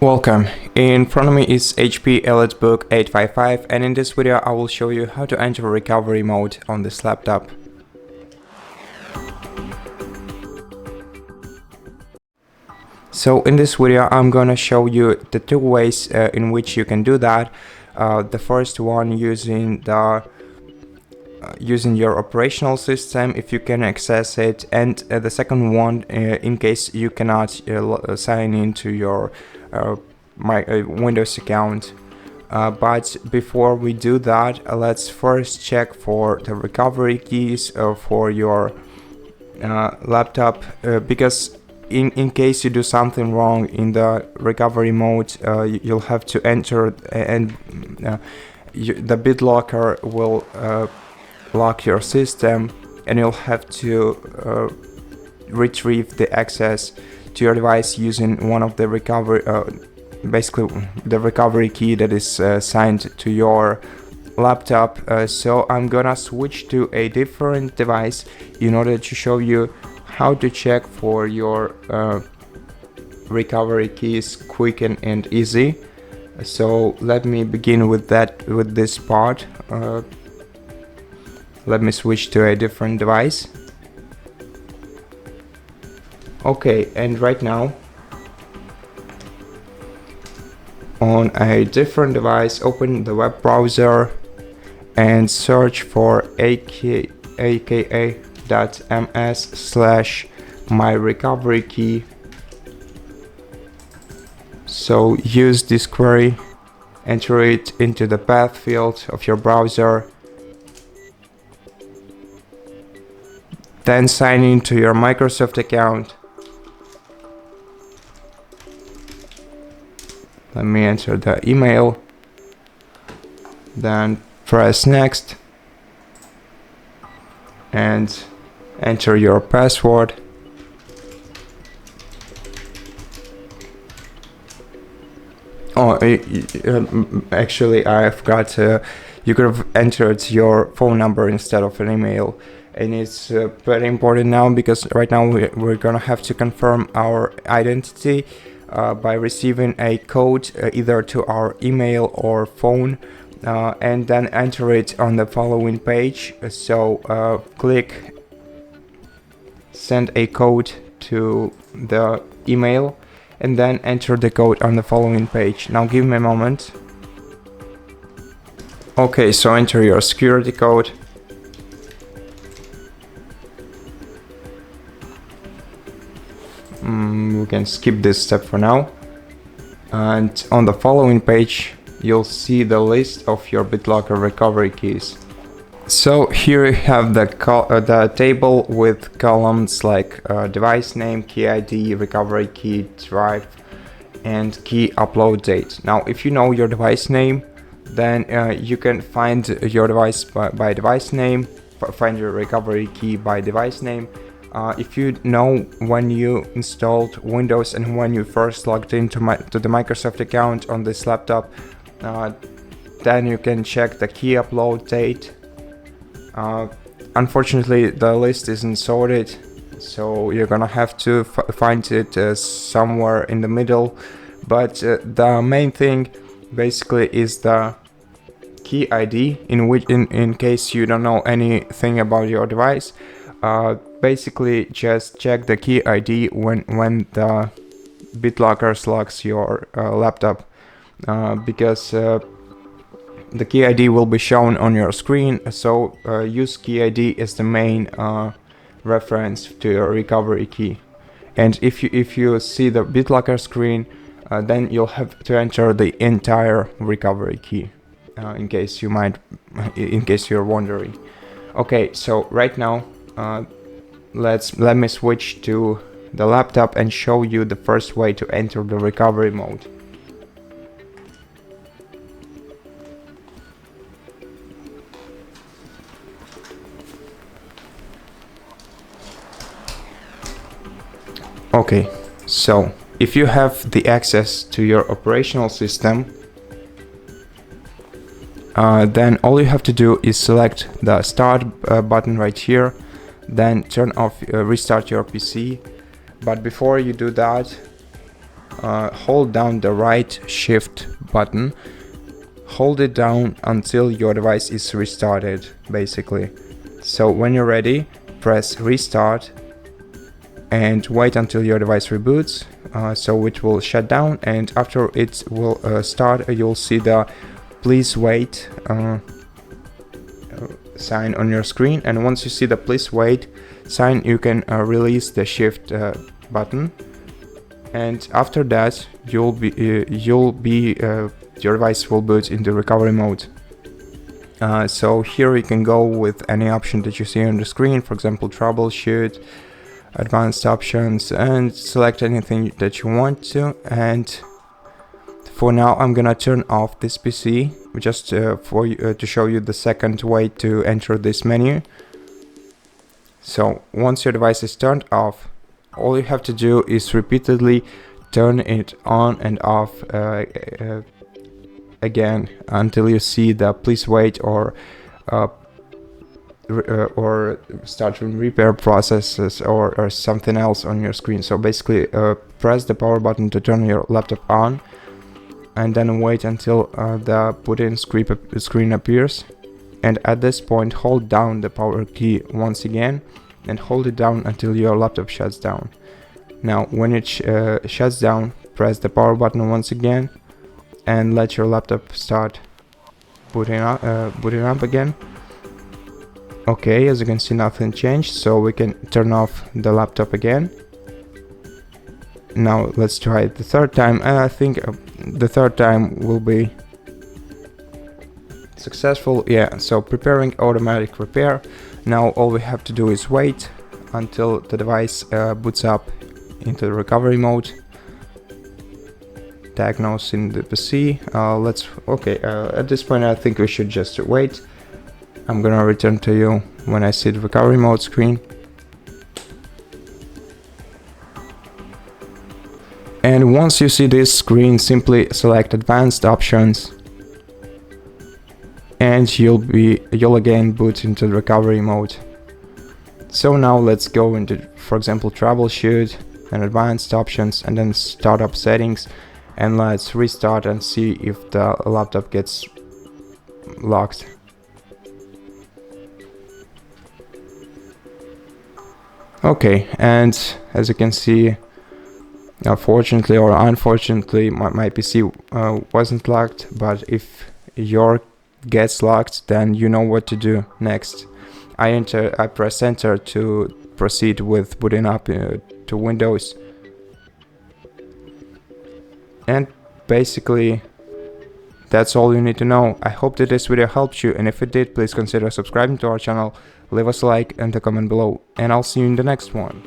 Welcome. In front of me is HP ELITEBOok 855, and in this video I will show you how to enter recovery mode on this laptop. So in this video I'm gonna show you the two ways in which you can do that. The first one using your operational system if you can access it, and the second one in case you cannot sign into your Windows account. But before we do that, let's first check for the recovery keys for your laptop, because in case you do something wrong in the recovery mode, you'll have to enter, and the BitLocker will lock your system, and you'll have to retrieve the access to your device using one of the recovery, basically the recovery key that is signed to your laptop. So I'm gonna switch to a different device in order to show you how to check for your recovery keys quick and easy. So let me begin with this part. Let me switch to a different device. Okay, and right now on a different device, open the web browser and search for aka.ms/myrecoverykey. So use this query, enter it into the path field of your browser, then sign into your Microsoft account. Let me enter the email, then press next and enter your password. Oh, actually I forgot, you could have entered your phone number instead of an email, and it's very important now because right now we're gonna have to confirm our identity by receiving a code either to our email or phone, and then enter it on the following page. So click send a code to the email and then enter the code on the following page. Now give me a moment. Okay, so enter your security code. We can skip this step for now, and on the following page you'll see the list of your BitLocker recovery keys. So here you have the table with columns like device name, key ID, recovery key, drive, and key upload date. Now if you know your device name, then you can find your device by device name, find your recovery key by device name. If you know when you installed Windows and when you first logged into the Microsoft account on this laptop, then you can check the key upload date. Unfortunately, the list isn't sorted, so you're gonna have to find it somewhere in the middle. But the main thing basically is the key ID, in case you don't know anything about your device. Basically just check the key ID when the BitLocker locks your laptop, because the key ID will be shown on your screen. So use key ID as the main reference to your recovery key. And if you see the BitLocker screen, then you'll have to enter the entire recovery key, in case you're wondering. Okay, so right now let me switch to the laptop and show you the first way to enter the recovery mode. Okay, so if you have the access to your operational system, then all you have to do is select the start button right here, then turn off restart your PC. But before you do that, hold down the right shift button, hold it down until your device is restarted, basically. So when you're ready, press restart and wait until your device reboots, so it will shut down, and after it will start, you'll see the please wait sign on your screen. And once you see the please wait sign, you can release the shift button, and after that your device will boot into recovery mode. So here you can go with any option that you see on the screen, for example troubleshoot, advanced options, and select anything that you want to. And for now I'm gonna turn off this PC just for you, to show you the second way to enter this menu. So once your device is turned off, all you have to do is repeatedly turn it on and off again until you see the please wait or start repair processes or something else on your screen. So basically press the power button to turn your laptop on, and then wait until the put-in screen appears, and at this point hold down the power key once again and hold it down until your laptop shuts down. Now when it shuts down, press the power button once again and let your laptop start booting up again. Okay, as you can see, nothing changed, so we can turn off the laptop again. Now let's try it the third time, and I think the third time will be successful. Yeah, so preparing automatic repair. Now all we have to do is wait until the device boots up into the recovery mode. Diagnosing the PC. At this point I think we should just wait. I'm gonna return to you when I see the recovery mode screen. And once you see this screen, simply select advanced options and you'll again boot into the recovery mode. So now let's go into, for example, troubleshoot and advanced options, and then startup settings, and let's restart and see if the laptop gets locked. Okay, and as you can see, fortunately or unfortunately my PC wasn't locked, but if your gets locked, then you know what to do next. I press enter to proceed with booting up to Windows, and basically that's all you need to know. I hope that this video helped you, and if it did, please consider subscribing to our channel, leave us a like and a comment below, and I'll see you in the next one.